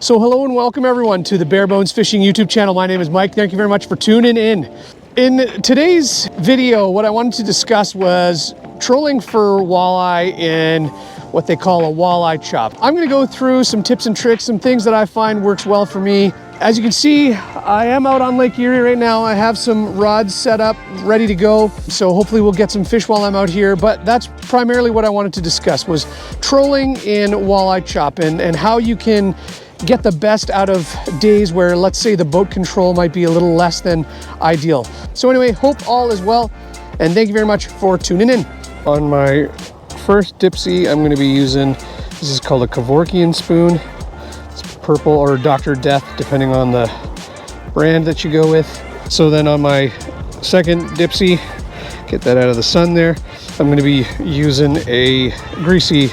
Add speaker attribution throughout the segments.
Speaker 1: So hello and welcome everyone to the Bare Bones Fishing YouTube channel. My name is Mike. Thank you very much for tuning in. In today's video, what I wanted to discuss was trolling for walleye in what they call a walleye chop. I'm going to go through some tips and tricks, some things that I find works well for me. As you can see, I am out on Lake Erie right now. I have some rods set up, ready to go. So hopefully we'll get some fish while I'm out here. But that's primarily what I wanted to discuss, was trolling in walleye chop and how you can get the best out of days where, let's say, the boat control might be a little less than ideal. So anyway, hope all is well, and thank you very much for tuning in. On my first dipsy, I'm going to be using, this is called a Kevorkian spoon. It's purple or Dr. Death, depending on the brand that you go with. So then on my second dipsy, get that out of the sun there, I'm going to be using a greasy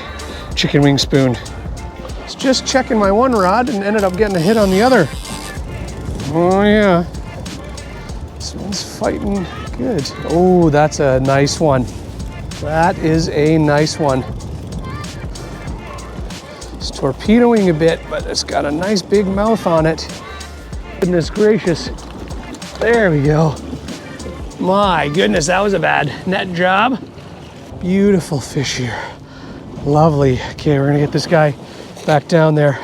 Speaker 1: chicken wing spoon. Just checking my one rod and ended up getting a hit on the other. Oh yeah, this one's fighting good. Oh, that's a nice one. That is a nice one. It's torpedoing a bit, but it's got a nice big mouth on it. Goodness gracious. There we go. My goodness, that was a bad net job. Beautiful fish here. Lovely. Okay, we're gonna get this guy back down there.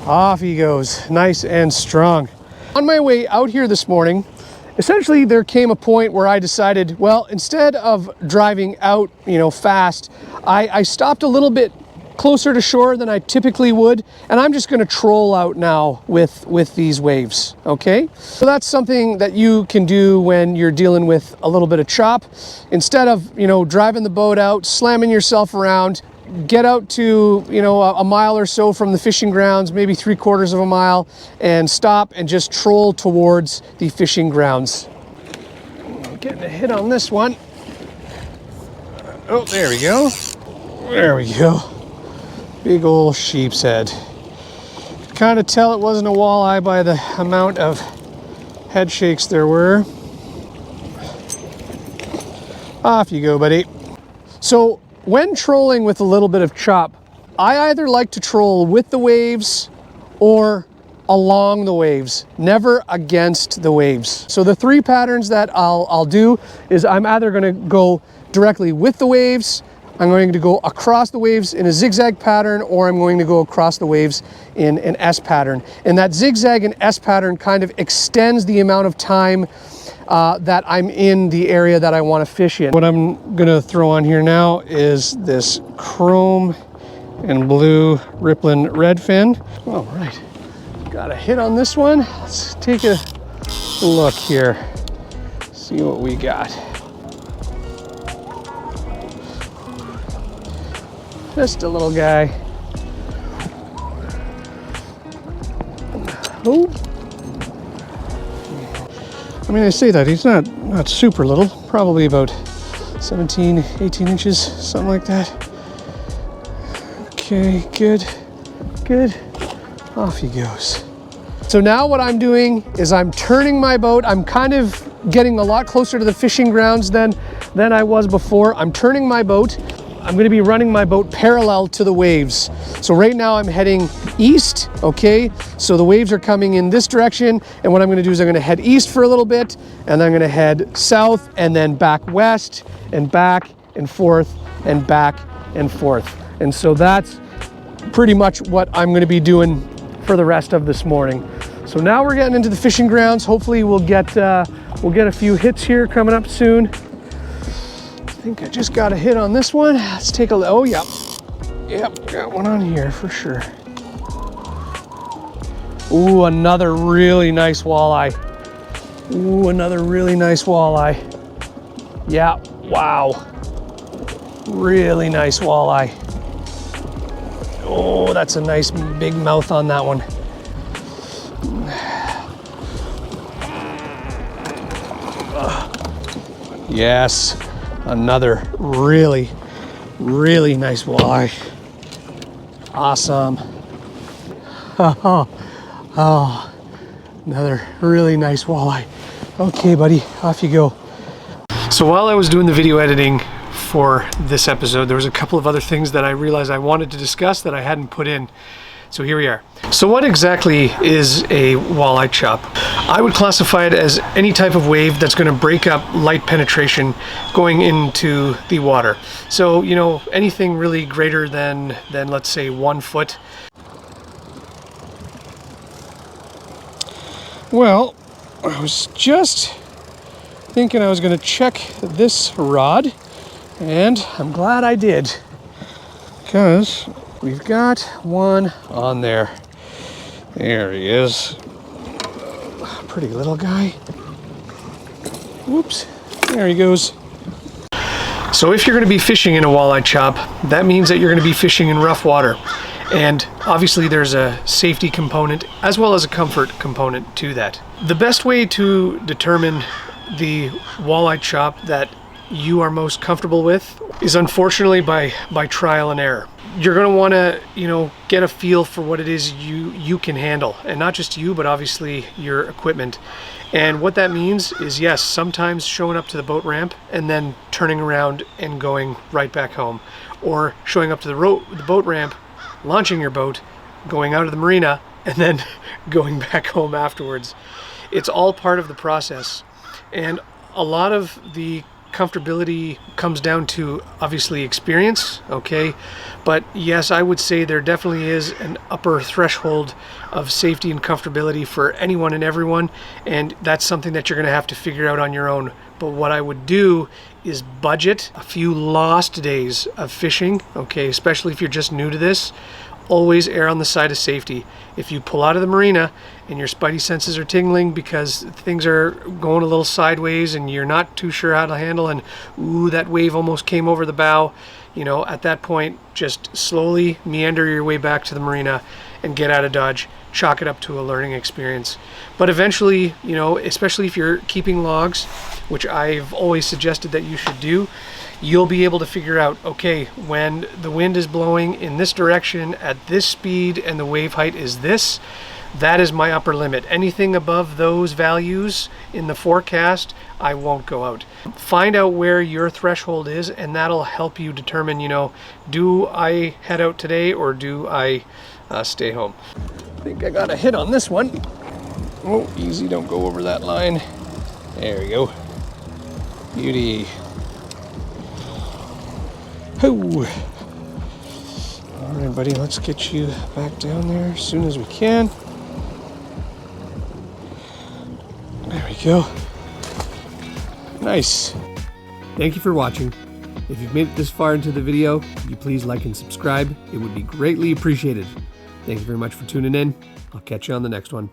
Speaker 1: Off he goes, nice and strong. On my way out here this morning, essentially there came a point where I decided, well, instead of driving out, fast, I stopped a little bit closer to shore than I typically would, and I'm just gonna troll out now with these waves, okay? So that's something that you can do when you're dealing with a little bit of chop. Instead of, driving the boat out, slamming yourself around, get out to, a mile or so from the fishing grounds, maybe 3/4 of a mile, and stop and just troll towards the fishing grounds. Getting a hit on this one. Oh, there we go. There we go. Big old sheep's head. Kind of tell it wasn't a walleye by the amount of head shakes there were. Off you go, buddy. So, when trolling with a little bit of chop, I either like to troll with the waves or along the waves, never against the waves. So the three patterns that I'll do is I'm either going to go directly with the waves, I'm going to go across the waves in a zigzag pattern, or I'm going to go across the waves in an S pattern. And that zigzag and S pattern kind of extends the amount of time that I'm in the area that I want to fish in. What I'm gonna throw on here now is this chrome and blue Rippling redfin. All right, got a hit on this one. Let's take a look here, see what we got. Just a little guy. Oh. I mean, I say that, he's not super little, probably about 17, 18 inches, something like that. Okay, good, good. Off he goes. So now what I'm doing is I'm turning my boat. I'm kind of getting a lot closer to the fishing grounds than I was before. I'm turning my boat. I'm going to be running my boat parallel to the waves. So right now I'm heading east, okay? So the waves are coming in this direction, and what I'm going to do is I'm going to head east for a little bit, and then I'm going to head south and then back west and back and forth and back and forth. And so that's pretty much what I'm going to be doing for the rest of this morning. So now we're getting into the fishing grounds. Hopefully we'll get a few hits here coming up soon. I think I just got a hit on this one. Let's take a look. Oh, yep. Yep, got one on here for sure. Ooh, another really nice walleye. Ooh, another really nice walleye. Yeah, wow. Really nice walleye. Oh, that's a nice big mouth on that one. Yes. Another really nice walleye. Awesome. Oh, another really nice walleye. Okay, buddy, off you go. So while I was doing the video editing for this episode, there was a couple of other things that I realized I wanted to discuss that I hadn't put in. So here we are. So what exactly is a walleye chop? I would classify it as any type of wave that's going to break up light penetration going into the water. So, you know, anything really greater than let's say 1 foot. Well, I was just thinking I was going to check this rod, and I'm glad I did, because we've got one on there. There he is. Pretty little guy. Whoops. There he goes. So if you're going to be fishing in a walleye chop, that means that you're going to be fishing in rough water. And obviously there's a safety component as well as a comfort component to that. The best way to determine the walleye chop that you are most comfortable with is unfortunately by trial and error. You're going to want to, you know, get a feel for what it is you can handle, and not just you, but obviously your equipment. And what that means is, yes, sometimes showing up to the boat ramp and then turning around and going right back home, or showing up to the boat ramp, launching your boat, going out of the marina, and then going back home afterwards. It's all part of the process, and a lot of the comfortability comes down to obviously experience, okay? But yes, I would say there definitely is an upper threshold of safety and comfortability for anyone and everyone, and that's something that you're going to have to figure out on your own. But what I would do is budget a few lost days of fishing, okay? Especially if you're just new to this. Always err on the side of safety. If you pull out of the marina and your spidey senses are tingling because things are going a little sideways and you're not too sure how to handle, and ooh, that wave almost came over the bow, you know, at that point, just slowly meander your way back to the marina and get out of Dodge. Chalk it up to a learning experience. But eventually, you know, especially if you're keeping logs, which I've always suggested that you should do, you'll be able to figure out, okay, when the wind is blowing in this direction at this speed and the wave height is this, that is my upper limit. Anything above those values in the forecast, I won't go out. Find out where your threshold is, and that'll help you determine, you know, do I head out today or do I stay home? I think I got a hit on this one. Oh, easy, don't go over that line. There we go. Beauty. Hoo! All right, buddy, let's get you back down there as soon as we can. There we go. Nice. Thank you for watching. If you've made it this far into the video, could you please like and subscribe? It would be greatly appreciated. Thank you very much for tuning in. I'll catch you on the next one.